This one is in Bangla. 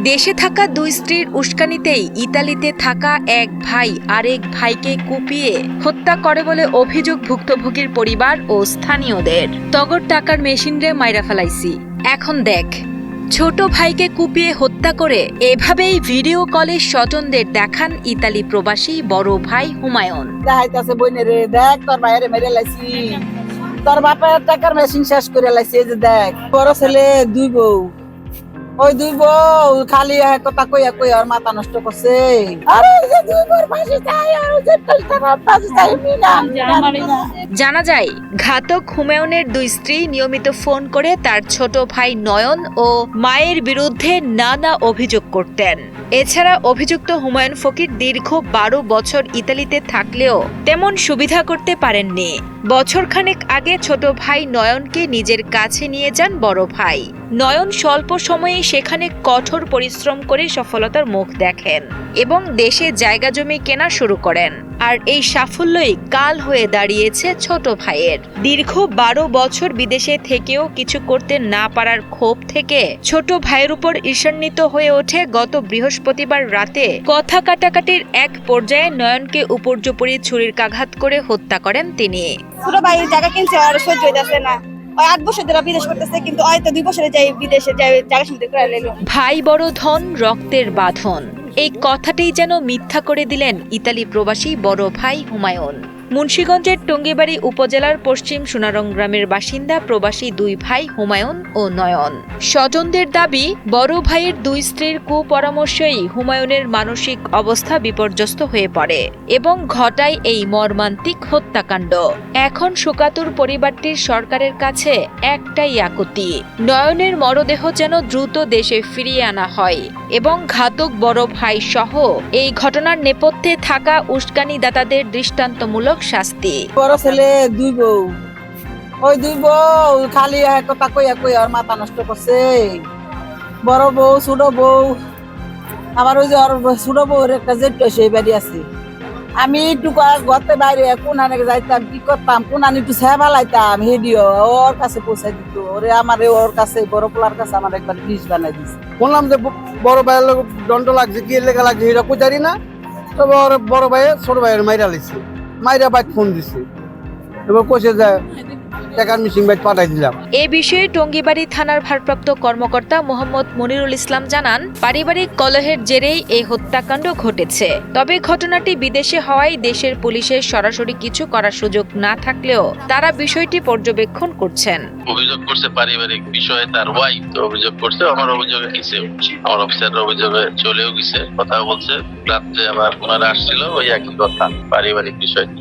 দেশে থাকা দুই স্ত্রীর উস্কানিতেই ইতালিতে থাকা এক ভাই আরেক ভাইকে কুপিয়ে হত্যা করে বলে অভিযোগ ভুক্তভোগীর পরিবার ও স্থানীয়দের। তগর টাকার মেশিনরে মাইরা ফেলাইছি, এখন দেখ। ছোট ভাইকে কুপিয়ে হত্যা করে এভাবেই ভিডিও কলে স্বজনদের দেখান ইতালি প্রবাসী বড় ভাই হুমায়ুন। দেখাইতাছে বইনেরে, দেখ তোর ভাইয়েরে মেরে লাইছি, তোর বাপের টাকার মেশিন শেষ করে লাইছি। এই যে দেখ, বড় ছেলে দুই বউ, ওই দুই বউ খালি এক কথা কইয়া কইয়া ওর মাথা নষ্ট করছে। আরে এই যে দুই বউর ফাঁসি চাই, আর ওই যে টাকার ফাঁসি চাই, জানা যায় ঘাতক হুমায়ুনের দুই স্ত্রী নিয়মিত ফোন করে তার ছোট ভাই নয়ন ও মায়ের বিরুদ্ধে নানা অভিযোগ করতেন। এছাড়া অভিযুক্ত হুমায়ুন ফকির দীর্ঘ 12 বছর ইতালিতে থাকলেও তেমন সুবিধা করতে পারেননি। বছরখানেক আগে ছোট ভাই নয়নকে নিজের কাছে নিয়ে যান বড় ভাই। নয়ন স্বল্প সময়ে সেখানে কঠোর পরিশ্রম করে সফলতার মুখ দেখেন এবং দেশে জায়গা জমি কেনা শুরু করেন। আর এই সাফল্যই কাল হয়ে দাঁড়িয়েছে ছোট ভাইয়ের। দীর্ঘ 12 বছর বিদেশে থেকেও কিছু করতে না পারার ক্ষোভ থেকে ছোট ভাইয়ের উপর ঈর্ষান্বিত হয়ে ওঠে গত বৃহস্পতিবার রাতে কথা কাটাকাটির এক পর্যায়ে নয়নকে উপর্যুপরি ছুরিকাঘাত করে হত্যা করেন তিনি। ছোট ভাই জায়গা কিনছে, আর সহ্য হইতাছে না। ওই 8 বছর ধরে বিদেশ করতেছে, কিন্তু হয়তো 2 বছরে যাই বিদেশে যাই জায়গা শুনতে করে লাইলো। ভাই বড় ধন, রক্তের বাঁধন, এই কথাটাই যেন মিথ্যা করে দিলেন ইতালি প্রবাসী বড় ভাই হুমায়ুন। মুন্সিগঞ্জের টঙ্গিবাড়ি উপজেলার পশ্চিম সোনারং গ্রামের বাসিন্দা প্রবাসী দুই ভাই হুমায়ুন ও নয়ন। স্বজনদের দাবি, বড় ভাইয়ের দুই স্ত্রীর কুপরামর্শেই হুমায়ুনের মানসিক অবস্থা বিপর্যস্ত হয়ে পড়ে এবং ঘটায় এই মর্মান্তিক হত্যাকাণ্ড। এখন শোকাতুর পরিবারটির সরকারের কাছে একটাই আকুতি, নয়নের মরদেহ যেন দ্রুত দেশে ফিরিয়ে আনা হয় এবং ঘাতক বড় ভাই সহ এই ঘটনার নেপথ্যে থাকা উস্কানিদাতাদের দৃষ্টান্তমূলক শাস্তি। বড় ছেলে দুই বউ, ওই দুই বউ খালি এক কথা কইয়া কইয়া ওর মাথা নষ্ট করছে। বড় বউ, ছোট বউ, আবার ওই যে ওর ছোট বউর একটা জেট সেই বাড়ি আছে। আমি একটু ঘরতে বাইরে কোন আনে যাইতাম, কি করতাম, কোন আনি একটু সেবা লাইতাম, হেডিও ওর কাছে পৌঁছাই দিত। ওরে আমারে ওর কাছে, বড় পোলার কাছে আমার একবার ডিশ বানাই দিছে। বললাম যে বড় ভাইয়ের লোক দণ্ড লাগছে, কি লেখা লাগছে এটা কোথারি না। তবে ওর বড় ভাইয়ে ছোট ভাইয়ের মাইরা লিছে, মাইরা বাইক ফোন দিছে, এবার কষে যায় টাকার মেশিন বাইক পাঠাই দিলাম। এ বিষয়ে টঙ্গিবাড়ি থানার ভারপ্রাপ্ত কর্মকর্তা মোহাম্মদ মনিরুল ইসলাম জানান, পারিবারিক কলহের জেরেই এই হত্যাকাণ্ড ঘটেছে। তবে ঘটনাটি বিদেশে হওয়ায় দেশের পুলিশের সরাসরি কিছু করার সুযোগ না থাকলেও তারা বিষয়টি পর্যবেক্ষণ করছেন। অভিযোগ করছে পারিবারিক বিষয়ে, তার ওয়াইফ তো অভিযোগ করছে, আমার অভিযোগে গেছে, আমার অফিসারের অভিযোগে চলেও গেছে, কথা বলছে। রাত্রে আবার ওনারা আসছিল, ওই একই কথা পারিবারিক বিষয়।